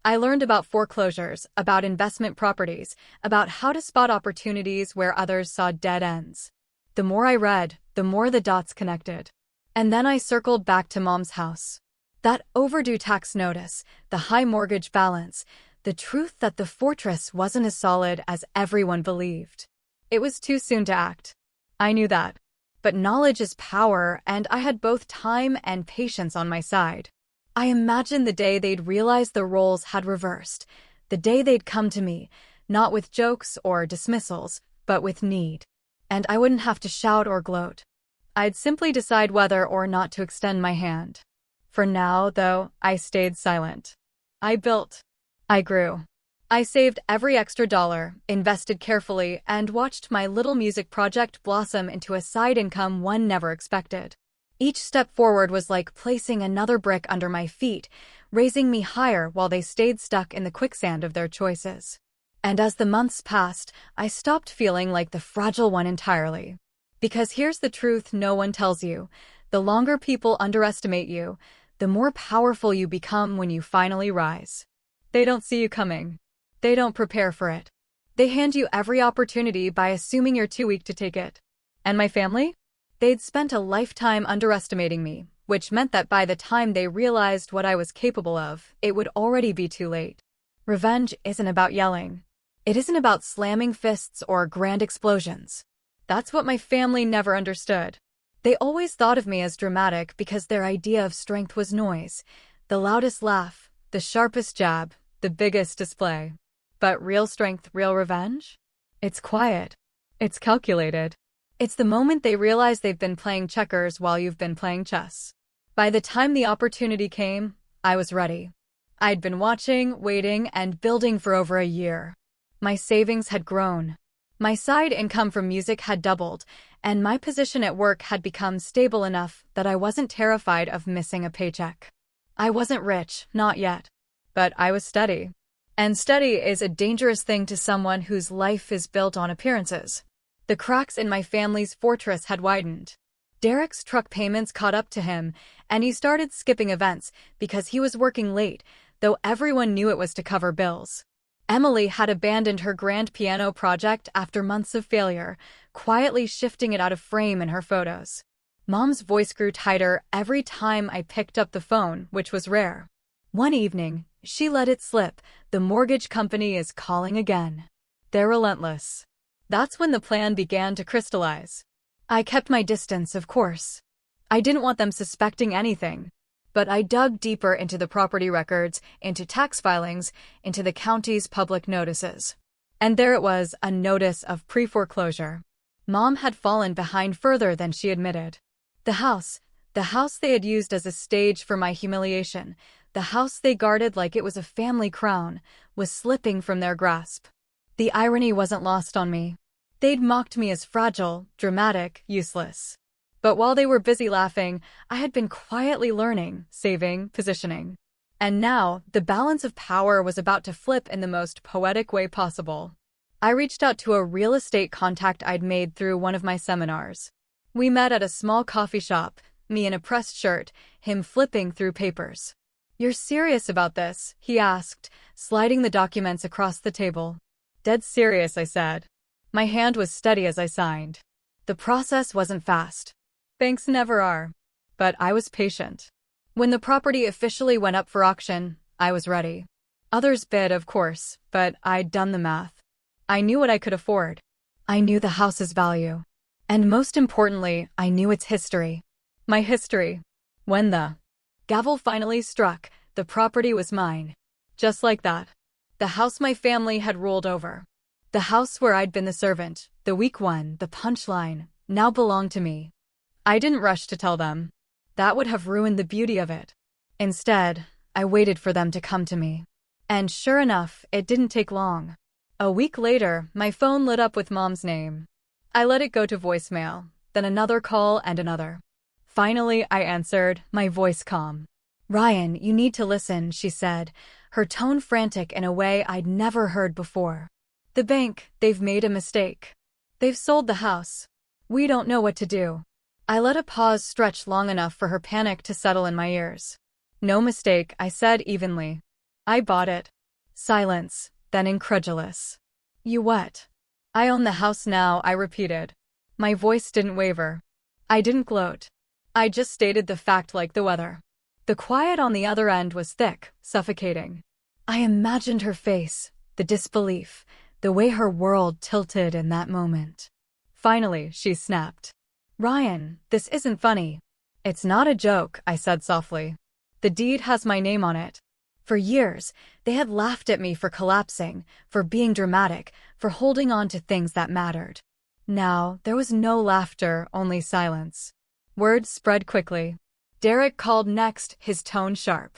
I learned about foreclosures, about investment properties, about how to spot opportunities where others saw dead ends. The more I read, the more the dots connected. And then I circled back to Mom's house. That overdue tax notice, the high mortgage balance, the truth that the fortress wasn't as solid as everyone believed. It was too soon to act. I knew that. But knowledge is power, and I had both time and patience on my side. I imagined the day they'd realize the roles had reversed, the day they'd come to me, not with jokes or dismissals, but with need. And I wouldn't have to shout or gloat. I'd simply decide whether or not to extend my hand. For now, though, I stayed silent. I built. I grew. I saved every extra dollar, invested carefully, and watched my little music project blossom into a side income one never expected. Each step forward was like placing another brick under my feet, raising me higher while they stayed stuck in the quicksand of their choices. And as the months passed, I stopped feeling like the fragile one entirely. Because here's the truth no one tells you: the longer people underestimate you, the more powerful you become when you finally rise. They don't see you coming. They don't prepare for it. They hand you every opportunity by assuming you're too weak to take it. And my family? They'd spent a lifetime underestimating me, which meant that by the time they realized what I was capable of, it would already be too late. Revenge isn't about yelling. It isn't about slamming fists or grand explosions. That's what my family never understood. They always thought of me as dramatic because their idea of strength was noise, the loudest laugh, the sharpest jab, the biggest display. But real strength, real revenge? It's quiet. It's calculated. It's the moment they realize they've been playing checkers while you've been playing chess. By the time the opportunity came, I was ready. I'd been watching, waiting, and building for over a year. My savings had grown. My side income from music had doubled, and my position at work had become stable enough that I wasn't terrified of missing a paycheck. I wasn't rich, not yet. But I was steady. And steady is a dangerous thing to someone whose life is built on appearances. The cracks in my family's fortress had widened. Derek's truck payments caught up to him, and he started skipping events because he was working late, though everyone knew it was to cover bills. Emily had abandoned her grand piano project after months of failure, quietly shifting it out of frame in her photos. Mom's voice grew tighter every time I picked up the phone, which was rare. One evening, she let it slip. The mortgage company is calling again. They're relentless. That's when the plan began to crystallize. I kept my distance, of course. I didn't want them suspecting anything. But I dug deeper into the property records, into tax filings, into the county's public notices. And there it was, a notice of pre-foreclosure. Mom had fallen behind further than she admitted. The house they had used as a stage for my humiliation, the house they guarded like it was a family crown, was slipping from their grasp. The irony wasn't lost on me. They'd mocked me as fragile, dramatic, useless. But while they were busy laughing, I had been quietly learning, saving, positioning. And now, the balance of power was about to flip in the most poetic way possible. I reached out to a real estate contact I'd made through one of my seminars. We met at a small coffee shop, me in a pressed shirt, him flipping through papers. "You're serious about this?" he asked, sliding the documents across the table. "Dead serious," I said. My hand was steady as I signed. The process wasn't fast. Banks never are. But I was patient. When the property officially went up for auction, I was ready. Others bid, of course, but I'd done the math. I knew what I could afford. I knew the house's value. And most importantly, I knew its history. My history. When the gavel finally struck, the property was mine. Just like that. The house my family had ruled over. The house where I'd been the servant, the weak one, the punchline, now belonged to me. I didn't rush to tell them. That would have ruined the beauty of it. Instead, I waited for them to come to me. And sure enough, it didn't take long. A week later, my phone lit up with Mom's name. I let it go to voicemail, then another call and another. Finally, I answered, my voice calm. "Ryan, you need to listen," she said, her tone frantic in a way I'd never heard before. "The bank, they've made a mistake. They've sold the house. We don't know what to do." I let a pause stretch long enough for her panic to settle in my ears. "No mistake," I said evenly. "I bought it." Silence, then incredulous. "You what?" "I own the house now," I repeated. My voice didn't waver. I didn't gloat. I just stated the fact like the weather. The quiet on the other end was thick, suffocating. I imagined her face, the disbelief, the way her world tilted in that moment. Finally, she snapped. "Ryan, this isn't funny." "It's not a joke," I said softly. "The deed has my name on it." For years, they had laughed at me for collapsing, for being dramatic, for holding on to things that mattered. Now, there was no laughter, only silence. Words spread quickly. Derek called next, his tone sharp.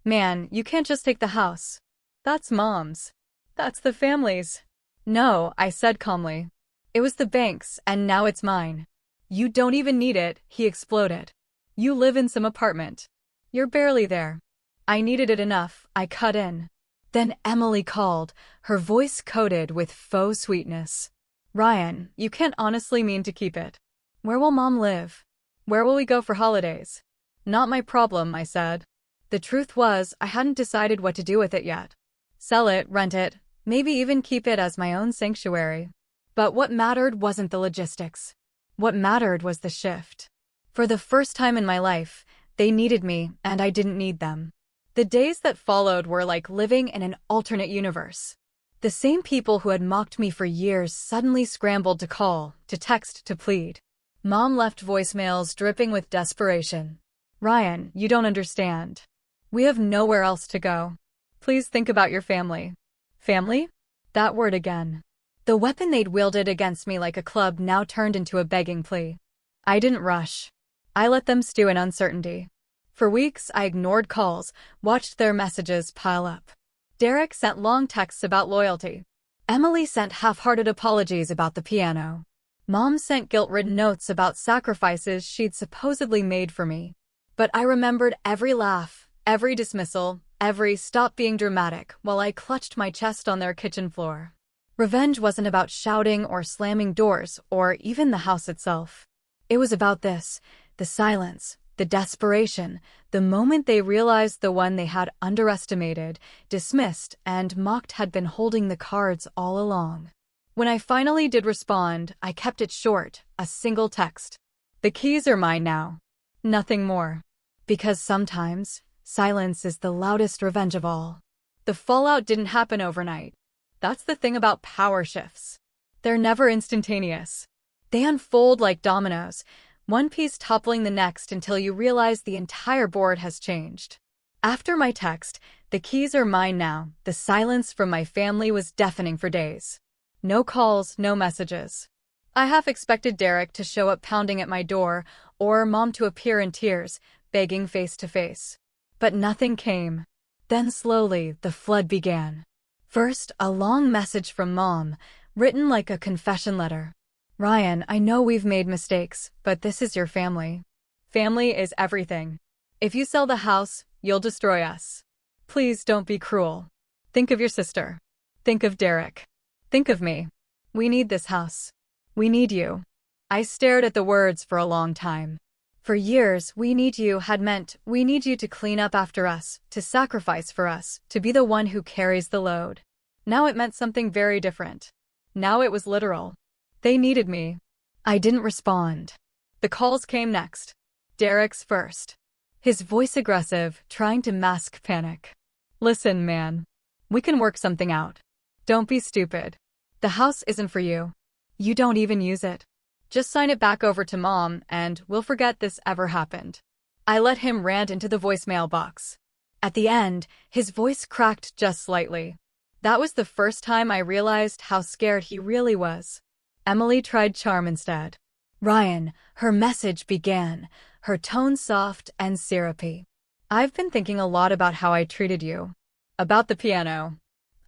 "Man, you can't just take the house. That's Mom's. That's the family's." "No," I said calmly. "It was the bank's, and now it's mine." "You don't even need it," he exploded. "You live in some apartment. You're barely there." I needed it enough, I cut in. Then Emily called, her voice coated with faux sweetness. "Ryan, you can't honestly mean to keep it. Where will Mom live? Where will we go for holidays?" "Not my problem," I said. The truth was, I hadn't decided what to do with it yet. Sell it, rent it, maybe even keep it as my own sanctuary. But what mattered wasn't the logistics. What mattered was the shift. For the first time in my life, they needed me, and I didn't need them. The days that followed were like living in an alternate universe. The same people who had mocked me for years suddenly scrambled to call, to text, to plead. Mom left voicemails dripping with desperation. "Ryan, you don't understand. We have nowhere else to go. Please think about your family." Family? That word again. The weapon they'd wielded against me like a club now turned into a begging plea. I didn't rush. I let them stew in uncertainty. For weeks, I ignored calls, watched their messages pile up. Derek sent long texts about loyalty. Emily sent half-hearted apologies about the piano. Mom sent guilt-ridden notes about sacrifices she'd supposedly made for me. But I remembered every laugh, every dismissal, every "stop being dramatic" while I clutched my chest on their kitchen floor. Revenge wasn't about shouting or slamming doors or even the house itself. It was about this, the silence, the desperation, the moment they realized the one they had underestimated, dismissed, and mocked had been holding the cards all along. When I finally did respond, I kept it short, a single text. "The keys are mine now. Nothing more." Because sometimes, silence is the loudest revenge of all. The fallout didn't happen overnight. That's the thing about power shifts. They're never instantaneous. They unfold like dominoes, one piece toppling the next until you realize the entire board has changed. After my text, "The keys are mine now," the silence from my family was deafening for days. No calls, no messages. I half expected Derek to show up pounding at my door, or Mom to appear in tears, begging face to face. But nothing came. Then slowly, the flood began. First, a long message from Mom, written like a confession letter. "Ryan, I know we've made mistakes, but this is your family. Family is everything. If you sell the house, you'll destroy us. Please don't be cruel. Think of your sister. Think of Derek. Think of me. We need this house. We need you." I stared at the words for a long time. For years, "we need you" had meant we need you to clean up after us, to sacrifice for us, to be the one who carries the load. Now it meant something very different. Now it was literal. They needed me. I didn't respond. The calls came next. Derek's first. His voice aggressive, trying to mask panic. "Listen, man. We can work something out. Don't be stupid. The house isn't for you. You don't even use it. Just sign it back over to Mom, and we'll forget this ever happened." I let him rant into the voicemail box. At the end, his voice cracked just slightly. That was the first time I realized how scared he really was. Emily tried charm instead. "Ryan," her message began, her tone soft and syrupy. "I've been thinking a lot about how I treated you. About the piano.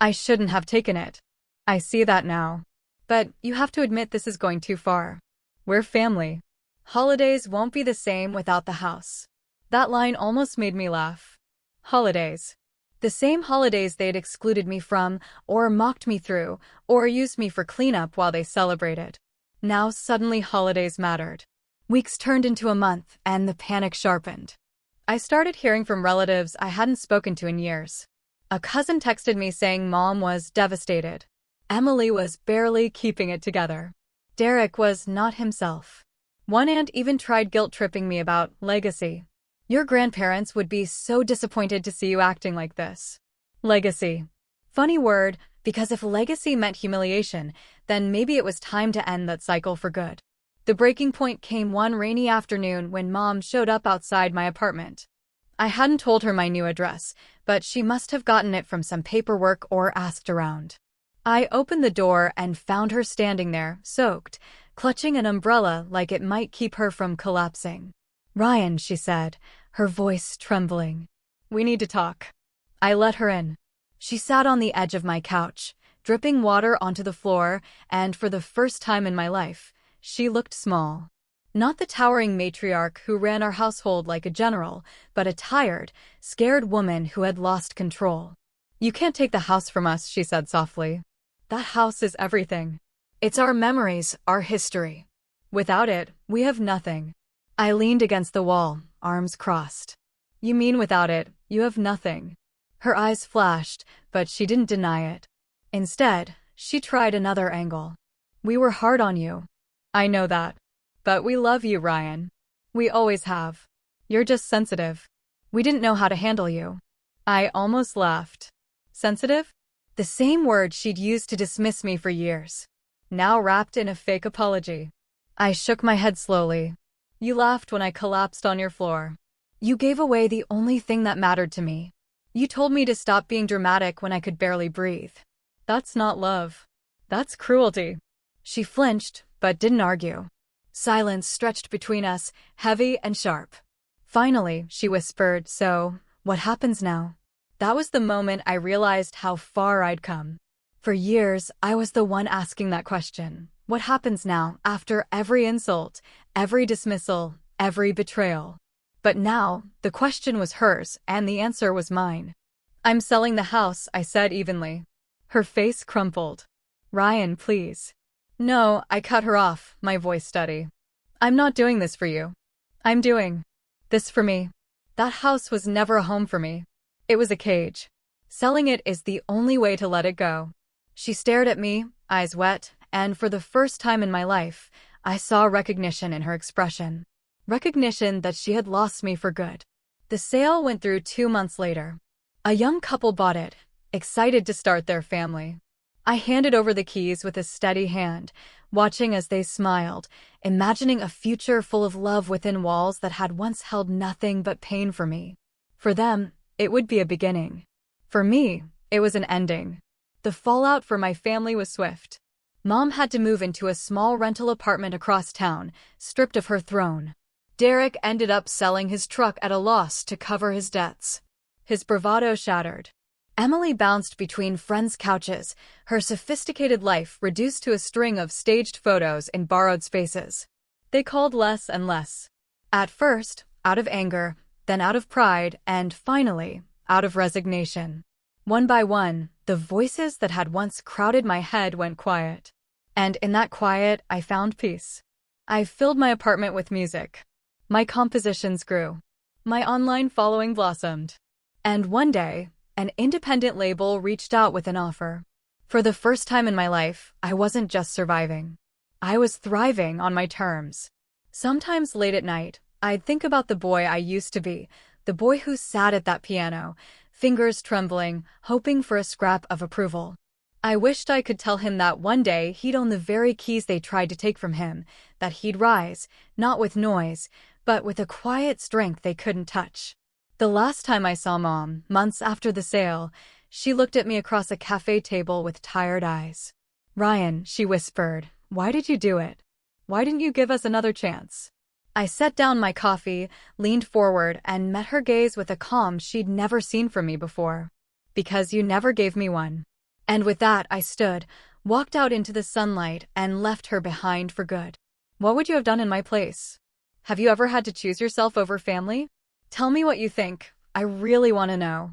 I shouldn't have taken it. I see that now. But you have to admit this is going too far. We're family. Holidays won't be the same without the house." That line almost made me laugh. Holidays. The same holidays they'd excluded me from, or mocked me through, or used me for cleanup while they celebrated. Now suddenly holidays mattered. Weeks turned into a month, and the panic sharpened. I started hearing from relatives I hadn't spoken to in years. A cousin texted me saying Mom was devastated. Emily was barely keeping it together. Derek was not himself. One aunt even tried guilt-tripping me about legacy. "Your grandparents would be so disappointed to see you acting like this." Legacy. Funny word, because if legacy meant humiliation, then maybe it was time to end that cycle for good. The breaking point came one rainy afternoon when Mom showed up outside my apartment. I hadn't told her my new address, but she must have gotten it from some paperwork or asked around. I opened the door and found her standing there, soaked, clutching an umbrella like it might keep her from collapsing. "Ryan," she said, her voice trembling. "We need to talk." I let her in. She sat on the edge of my couch, dripping water onto the floor, and for the first time in my life, she looked small. Not the towering matriarch who ran our household like a general, but a tired, scared woman who had lost control. "You can't take the house from us," she said softly. "That house is everything. It's our memories, our history. Without it, we have nothing." I leaned against the wall, arms crossed. "You mean without it, you have nothing?" Her eyes flashed, but she didn't deny it. Instead, she tried another angle. "We were hard on you. I know that. But we love you, Ryan. We always have. You're just sensitive. We didn't know how to handle you." I almost laughed. Sensitive? The same word she'd used to dismiss me for years. Now wrapped in a fake apology. I shook my head slowly. "You laughed when I collapsed on your floor. You gave away the only thing that mattered to me. You told me to stop being dramatic when I could barely breathe. That's not love. That's cruelty." She flinched, but didn't argue. Silence stretched between us, heavy and sharp. Finally, she whispered, "So, what happens now?" That was the moment I realized how far I'd come. For years, I was the one asking that question. What happens now, after every insult, every dismissal, every betrayal? But now, the question was hers, and the answer was mine. I'm selling the house, I said evenly. Her face crumpled. Ryan, please. No, I cut her off, my voice steady. I'm not doing this for you. I'm doing this for me. That house was never a home for me. It was a cage. Selling it is the only way to let it go. She stared at me, eyes wet, and for the first time in my life, I saw recognition in her expression. Recognition that she had lost me for good. The sale went through 2 months later. A young couple bought it, excited to start their family. I handed over the keys with a steady hand, watching as they smiled, imagining a future full of love within walls that had once held nothing but pain for me. For them, it would be a beginning. For me, it was an ending. The fallout for my family was swift. Mom had to move into a small rental apartment across town, stripped of her throne. Derek ended up selling his truck at a loss to cover his debts. His bravado shattered. Emily bounced between friends' couches, her sophisticated life reduced to a string of staged photos in borrowed spaces. They called less and less. At first, out of anger, then out of pride, and finally, out of resignation. One by one, the voices that had once crowded my head went quiet. And in that quiet, I found peace. I filled my apartment with music. My compositions grew. My online following blossomed. And one day, an independent label reached out with an offer. For the first time in my life, I wasn't just surviving. I was thriving on my terms. Sometimes late at night, I'd think about the boy I used to be, the boy who sat at that piano, fingers trembling, hoping for a scrap of approval. I wished I could tell him that one day he'd own the very keys they tried to take from him, that he'd rise, not with noise, but with a quiet strength they couldn't touch. The last time I saw Mom, months after the sale, she looked at me across a cafe table with tired eyes. Ryan, she whispered, why did you do it? Why didn't you give us another chance? I set down my coffee, leaned forward, and met her gaze with a calm she'd never seen from me before. Because you never gave me one. And with that, I stood, walked out into the sunlight, and left her behind for good. What would you have done in my place? Have you ever had to choose yourself over family? Tell me what you think. I really want to know.